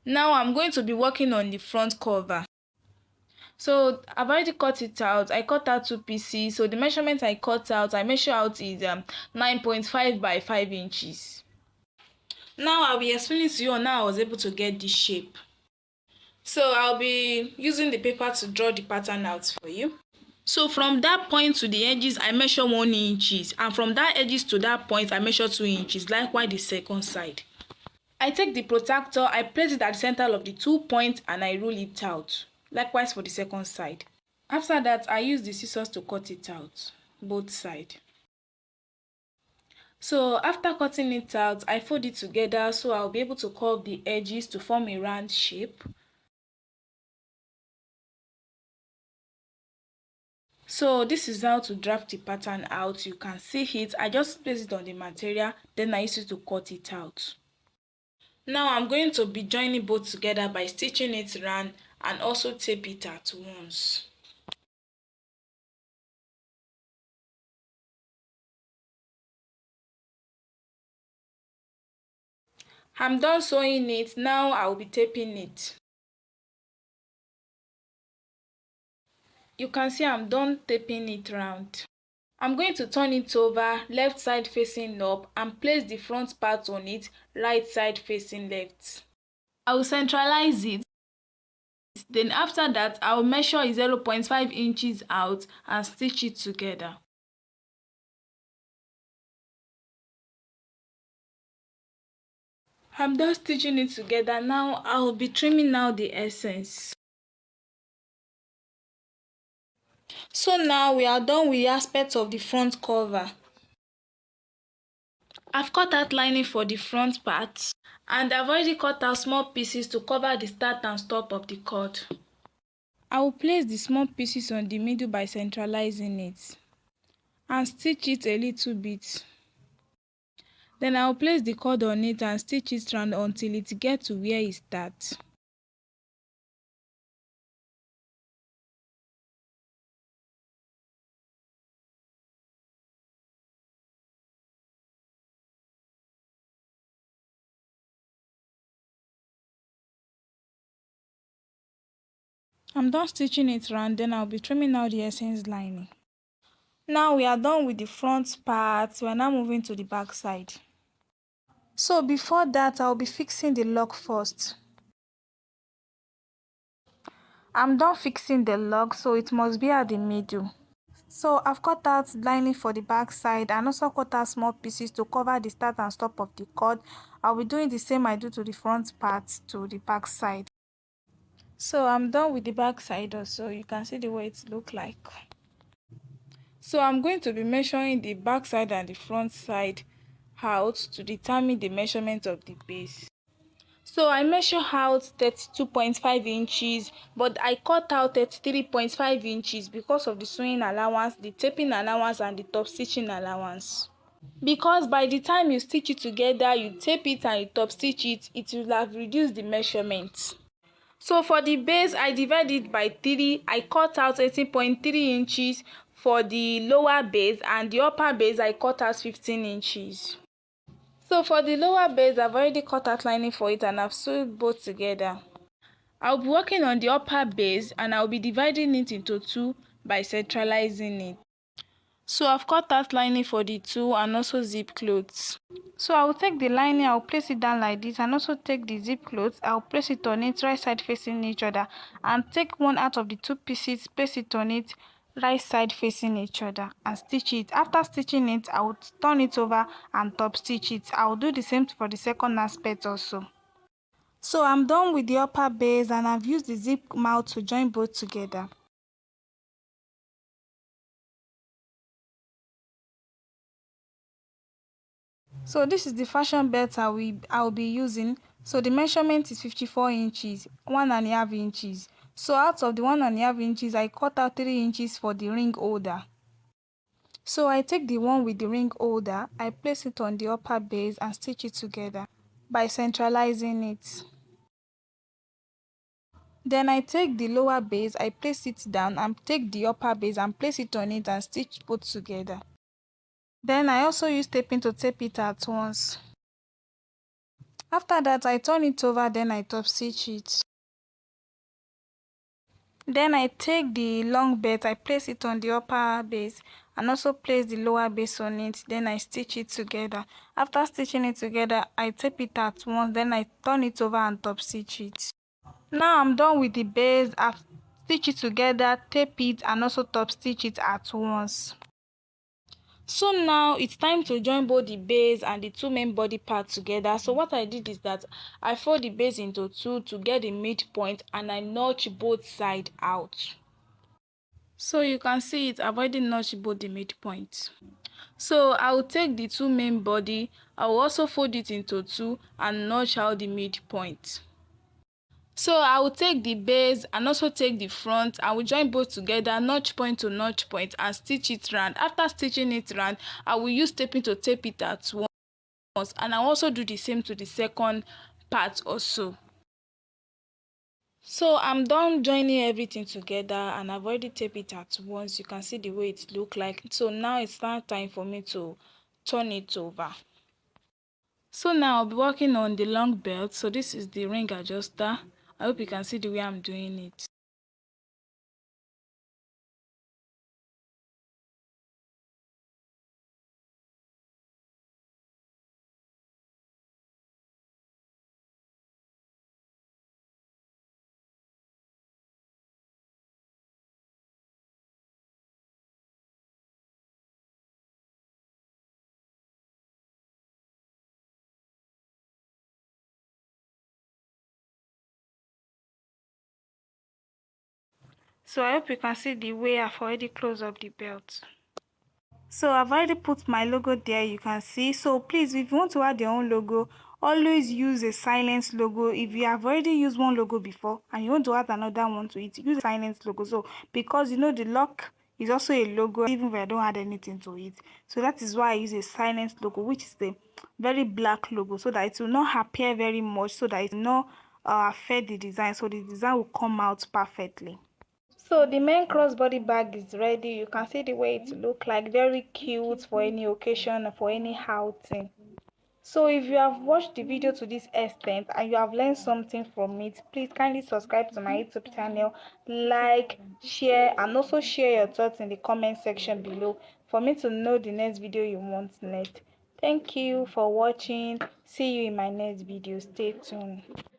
Now I'm going to be working on the front cover. So I've already cut it out. I cut out 2 pieces. So the measurement I cut out, I measure out is 9.5 by 5 inches. Now I'll be explaining to you on how I was able to get this shape. So I'll be using the paper to draw the pattern out for you. So from that point to the edges, I measure 1 inches, and from that edges to that point, I measure 2 inches. Likewise, the second side. I take the protractor, I place it at the center of the 2 points, and I roll it out. Likewise for the second side. After that, I use the scissors to cut it out, both sides. So after cutting it out, I fold it together so I'll be able to curve the edges to form a round shape. So this is how to draft the pattern out. You can see it. I just place it on the material, then I use it to cut it out. Now I'm going to be joining both together by stitching it round and also tape it at once. I'm done sewing it. Now I will be taping it. You can see I'm done taping it round. I'm going to turn it over, left side facing up, and place the front part on it, right side facing left. I will centralize it. Then after that, I will measure 0.5 inches out and stitch it together. I'm done stitching it together. Now I will be trimming out the essence. So now we are done with the aspect of the front cover. I've cut out lining for the front part, and I've already cut out small pieces to cover the start and stop of the cord. I will place the small pieces on the middle by centralizing it and stitch it a little bit. Then I will place the cord on it and stitch it round until it gets to where it starts. I'm done stitching it round, then I'll be trimming out the essence lining. Now we are done with the front part. We are now moving to the back side. So before that, I'll be fixing the lock first. I'm done fixing the lock, so it must be at the middle. So I've cut out lining for the back side and also cut out small pieces to cover the start and stop of the cord. I'll be doing the same I do to the front part to the back side. So I'm done with the back side also. You can see the way it looks like. So I'm going to be measuring the back side and the front side out to determine the measurement of the base. So I measure out 32.5 inches, but I cut out 33.5 inches because of the sewing allowance, the taping allowance, and the top stitching allowance. Because by the time you stitch it together, you tape it and you top stitch it, it will have reduced the measurement. So for the base, I divide it by 3. I cut out 18.3 inches for the lower base, and the upper base I cut out 15 inches. So for the lower base, I've already cut out lining for it and I've sewed both together. I'll be working on the upper base and I'll be dividing it into 2 by centralizing it. So I've cut out lining for the 2 and also zip clothes. So I will take the lining, I'll place it down like this, and also take the zip clothes, I'll place it on it right side facing each other, and take one out of the 2 pieces, place it on it right side facing each other and stitch it. After stitching it, I will turn it over and top stitch it. I will do the same for the second aspect also. So I'm done with the upper base and I've used the zip mouth to join both together. So this is the fashion belt I'll be using. So the measurement is 54 inches, 1.5 inches. So out of the 1.5 inches, I cut out 3 inches for the ring holder. So I take the one with the ring holder, I place it on the upper base and stitch it together by centralizing it. Then I take the lower base, I place it down, and take the upper base and place it on it and stitch both together. Then I also use taping to tape it at once. After that, I turn it over, then I top stitch it. Then I take the long belt, I place it on the upper base and also place the lower base on it. Then I stitch it together. After stitching it together, I tape it at once. Then I turn it over and top stitch it. Now I'm done with the base. I've stitched it together, tape it and also top stitch it at once. So now it's time to join both the base and the two main body parts together. So what I did is that I fold the base into two to get the midpoint and I notch both sides out. So you can see it, I've already notched both the midpoint. So I will take the two main body, I will also fold it into two and notch out the midpoint. So I will take the base and also take the front. I will join both together, notch point to notch point, and stitch it round. After stitching it round, I will use taping to tape it at once, and I will also do the same to the second part also. So I'm done joining everything together and I've already taped it at once. You can see the way it look like. So now it's now time for me to turn it over. So now I'll be working on the long belt. So this is the ring adjuster. I hope you can see the way I'm doing it. So I hope you can see the way I've already closed up the belt. So I've already put my logo there, you can see. So please, if you want to add your own logo, always use a silence logo. If you have already used one logo before and you want to add another one to it, use a silence logo. So because you know the lock is also a logo, even if I don't add anything to it. So that is why I use a silence logo, which is the very black logo, so that it will not appear very much, so that it will not affect the design, so the design will come out perfectly. So the main crossbody bag is ready. You can see the way it look like, very cute for any occasion, for any outing. So if you have watched the video to this extent and you have learned something from it, please kindly subscribe to my YouTube channel, like, share, and also share your thoughts in the comment section below for me to know the next video you want next. Thank you for watching. See you in my next video. Stay tuned.